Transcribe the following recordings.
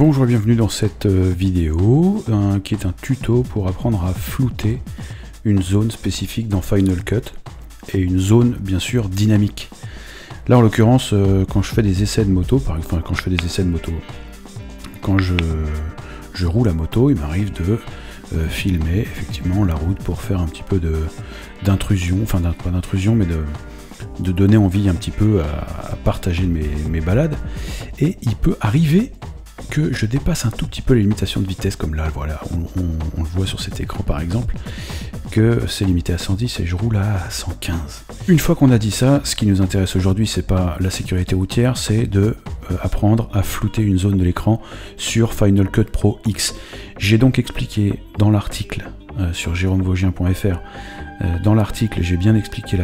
Bonjour et bienvenue dans cette vidéo qui est un tuto pour apprendre à flouter une zone spécifique dans Final Cut et une zone bien sûr dynamique. Là en l'occurrence quand je fais des essais de moto, quand je roule à moto, il m'arrive de filmer effectivement la route pour faire un petit peu d'intrusion, enfin pas d'intrusion mais de donner envie un petit peu à partager mes balades, et il peut arriver que je dépasse un tout petit peu les limitations de vitesse, comme là, voilà, on le voit sur cet écran par exemple, que c'est limité à 110 et je roule à 115. Une fois qu'on a dit ça, ce qui nous intéresse aujourd'hui, c'est pas la sécurité routière, c'est de apprendre à flouter une zone de l'écran sur Final Cut Pro X. J'ai donc expliqué dans l'article sur jérômevosgien.fr, dans l'article j'ai bien expliqué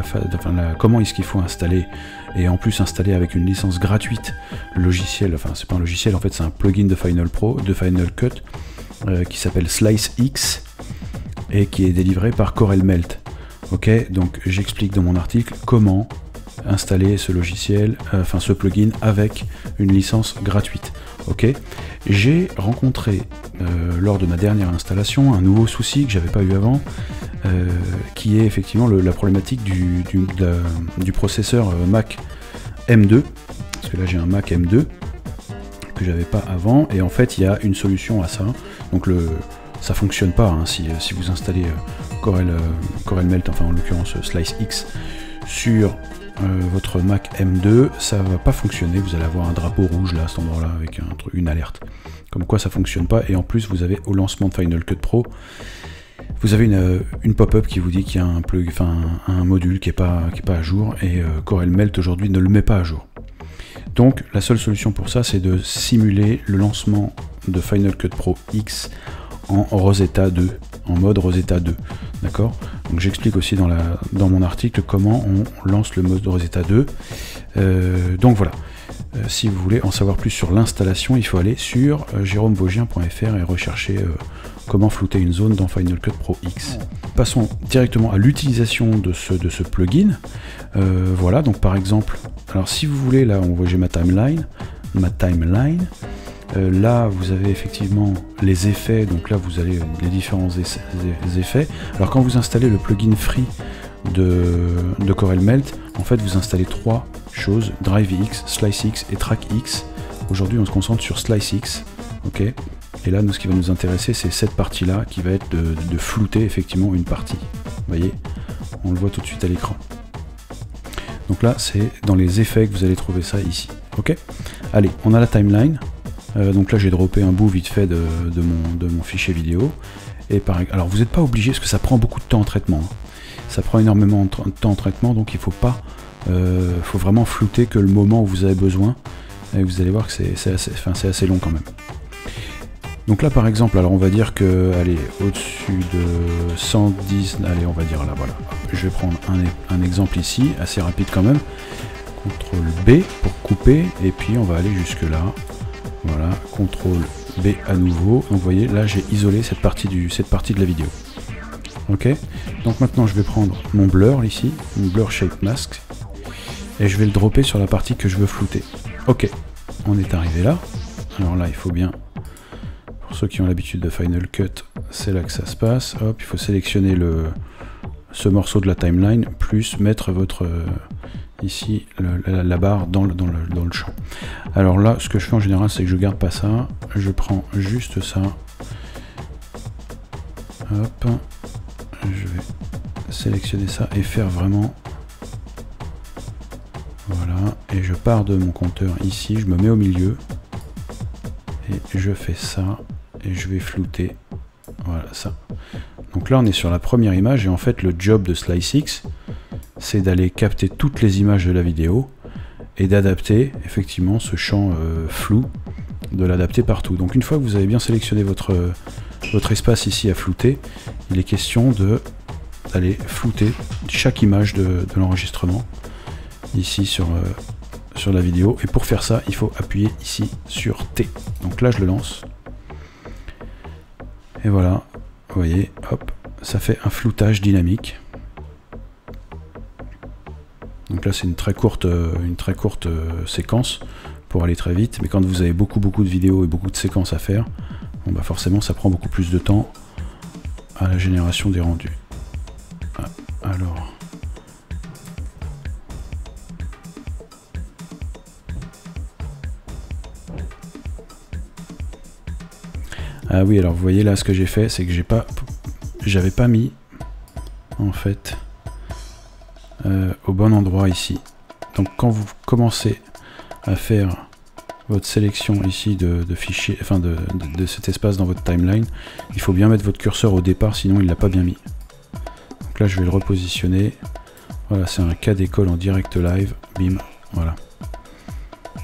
comment est-ce qu'il faut installer, et en plus installer avec une licence gratuite le logiciel, enfin c'est pas un logiciel, en fait c'est un plugin de Final Cut qui s'appelle SliceX et qui est délivré par CorelMelt. Ok, donc j'explique dans mon article comment installer ce logiciel, enfin ce plugin avec une licence gratuite. Ok, j'ai rencontré lors de ma dernière installation un nouveau souci que j'avais pas eu avant, qui est effectivement la problématique du processeur Mac M2, parce que là j'ai un Mac M2 que j'avais pas avant, et en fait il y a une solution à ça. Donc ça fonctionne pas hein, si vous installez CorelMelt, enfin en l'occurrence SliceX sur votre Mac M2, ça va pas fonctionner. Vous allez avoir un drapeau rouge là à cet endroit là avec une alerte comme quoi ça fonctionne pas, et en plus vous avez au lancement de Final Cut Pro, vous avez une pop-up qui vous dit qu'il y a un module qui est pas à jour, et CorelMelt aujourd'hui ne le met pas à jour. Donc la seule solution pour ça, c'est de simuler le lancement de Final Cut Pro X en Rosetta 2, en mode Rosetta 2, d'accord. Donc j'explique aussi dans mon article comment on lance le mode Rosetta 2. Donc voilà, si vous voulez en savoir plus sur l'installation, il faut aller sur jérômevosgien.fr et rechercher comment flouter une zone dans Final Cut Pro X. Passons directement à l'utilisation de ce plugin. Voilà, donc par exemple, alors si vous voulez, là on voit j'ai ma timeline. Là vous avez effectivement les effets, donc là vous avez les différents effets. Alors quand vous installez le plugin free de CorelMelt, en fait vous installez trois choses: DriveX, SliceX et TrackX. Aujourd'hui on se concentre sur SliceX, ok. Et là, nous, ce qui va nous intéresser, c'est cette partie-là qui va être de flouter effectivement une partie. Vous voyez, on le voit tout de suite à l'écran. Donc là, c'est dans les effets que vous allez trouver ça ici. Ok. Allez, on a la timeline. Donc là, j'ai droppé un bout vite fait de mon fichier vidéo. Et alors, vous n'êtes pas obligé, parce que ça prend beaucoup de temps en traitement. Hein. Ça prend énormément de temps en traitement, donc il faut pas, faut vraiment flouter que le moment où vous avez besoin. Et vous allez voir que c'est assez long quand même. Donc là par exemple, alors on va dire que, allez, au-dessus de 110, allez on va dire là, voilà, je vais prendre un exemple ici, assez rapide quand même, CTRL B pour couper, et puis on va aller jusque là, voilà, CTRL B à nouveau. Donc vous voyez, là j'ai isolé cette partie de la vidéo. Ok, donc maintenant je vais prendre mon blur ici, mon blur shape mask, et je vais le dropper sur la partie que je veux flouter. Ok, on est arrivé là, alors là il faut bien... Pour ceux qui ont l'habitude de Final Cut, c'est là que ça se passe. Hop, il faut sélectionner ce morceau de la timeline, plus mettre votre ici la barre dans le champ. Alors là, ce que je fais en général, c'est que je garde pas ça. Je prends juste ça. Hop, je vais sélectionner ça et faire vraiment... Voilà, et je pars de mon compteur ici, je me mets au milieu. Et je fais ça, et je vais flouter, voilà ça. Donc là on est sur la première image, et en fait le job de SliceX, c'est d'aller capter toutes les images de la vidéo, et d'adapter effectivement ce champ flou, de l'adapter partout. Donc une fois que vous avez bien sélectionné votre espace ici à flouter, il est question d'aller flouter chaque image de l'enregistrement, ici sur la vidéo, et pour faire ça il faut appuyer ici sur T. Donc là je le lance, et voilà, vous voyez, hop, ça fait un floutage dynamique. Donc là c'est une très courte séquence pour aller très vite, mais quand vous avez beaucoup de vidéos et beaucoup de séquences à faire, bon, bah forcément ça prend beaucoup plus de temps à la génération des rendus. Alors... Ah oui, alors vous voyez là, ce que j'ai fait, c'est que j'avais pas mis, en fait, au bon endroit ici. Donc quand vous commencez à faire votre sélection ici de fichiers, enfin de cet espace dans votre timeline, il faut bien mettre votre curseur au départ, sinon il l'a pas bien mis. Donc là, je vais le repositionner. Voilà, c'est un cas d'école en direct live. Bim, voilà.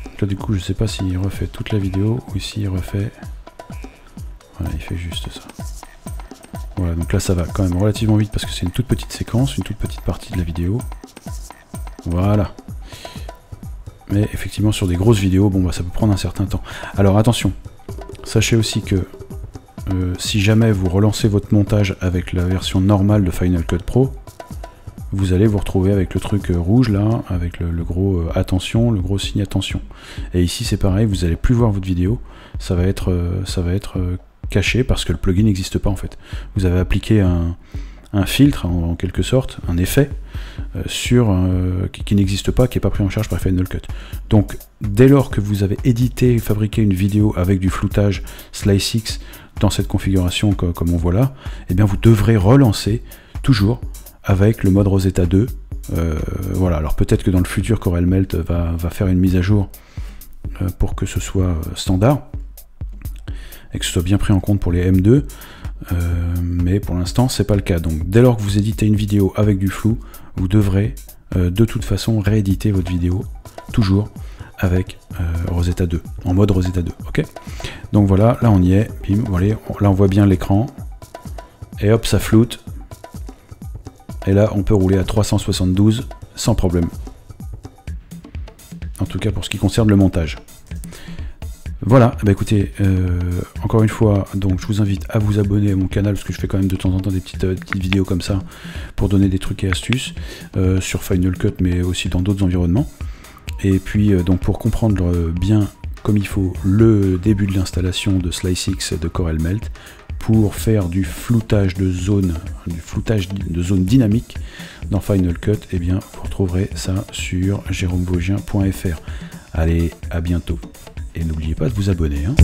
Donc là, du coup, je sais pas s'il refait toute la vidéo ou s'il refait... Voilà, il fait juste ça. Voilà, donc là ça va quand même relativement vite parce que c'est une toute petite séquence, une toute petite partie de la vidéo. Voilà. Mais effectivement sur des grosses vidéos, bon bah ça peut prendre un certain temps. Alors attention, sachez aussi que si jamais vous relancez votre montage avec la version normale de Final Cut Pro, vous allez vous retrouver avec le truc rouge là, avec le gros attention, le gros signe attention. Et ici c'est pareil, vous allez plus voir votre vidéo, ça va être caché parce que le plugin n'existe pas en fait. Vous avez appliqué un filtre en quelque sorte, un effet qui n'existe pas, qui n'est pas pris en charge par Final Cut. Donc dès lors que vous avez édité et fabriqué une vidéo avec du floutage SliceX dans cette configuration comme on voit là, eh bien vous devrez relancer toujours avec le mode Rosetta 2. Voilà, alors peut-être que dans le futur CorelMelt va faire une mise à jour pour que ce soit standard et que ce soit bien pris en compte pour les M2, mais pour l'instant c'est pas le cas. Donc dès lors que vous éditez une vidéo avec du flou, vous devrez de toute façon rééditer votre vidéo toujours avec Rosetta 2, en mode Rosetta 2, ok. Donc voilà, là on y est, bim, voilà, là on voit bien l'écran, et hop ça floute, et là on peut rouler à 372 sans problème. En tout cas pour ce qui concerne le montage. Voilà, bah écoutez, encore une fois, donc je vous invite à vous abonner à mon canal parce que je fais quand même de temps en temps des petites vidéos comme ça pour donner des trucs et astuces sur Final Cut mais aussi dans d'autres environnements. Et puis donc pour comprendre bien comme il faut le début de l'installation de SliceX de CorelMelt pour faire du floutage de zone dynamique dans Final Cut, eh bien vous retrouverez ça sur jérômevosgien.fr. Allez, à bientôt. Et n'oubliez pas de vous abonner. Hein.